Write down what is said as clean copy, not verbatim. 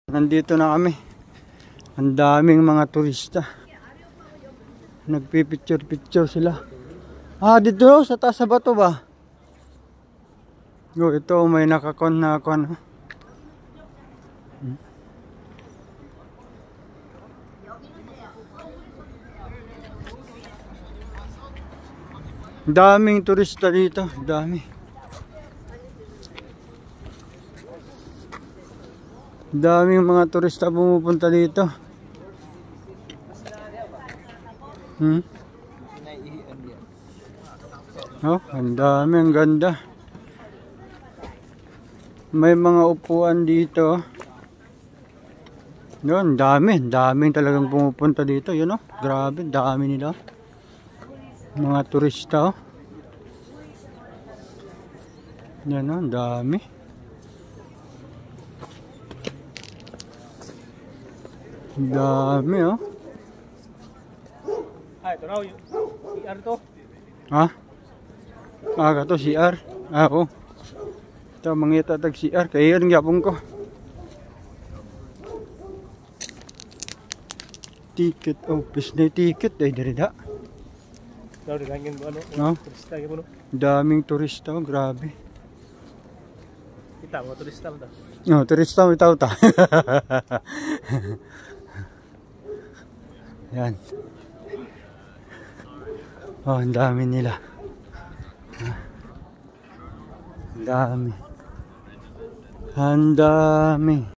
Nandito na kami. Ang daming mga turista. Nagpipicture-picture sila. Dito sa taas sa bato ba? Ito may nakakon na ako ano. Daming turista dito, dami. Daming mga turista pumupunta dito. Oh, ang dami, ang ganda. May mga upuan dito. Yun, daming talagang pumupunta dito. Yun oh, grabe, dami nila. Mga turista oh. Yan oh, dami. Dami oh. Ito raw yung CR to. Ito CR. Oo. Ito mangita tag CR. Kaya yung yapong ko. Ticket. Oh, plus na ticket. Ay, dirida. Turista yung daming turista oh. Grabe. Kita mo, turista mo to. No, turista mo itaw ta. Yan. Oh, ang dami nila. Ang dami. Ang dami.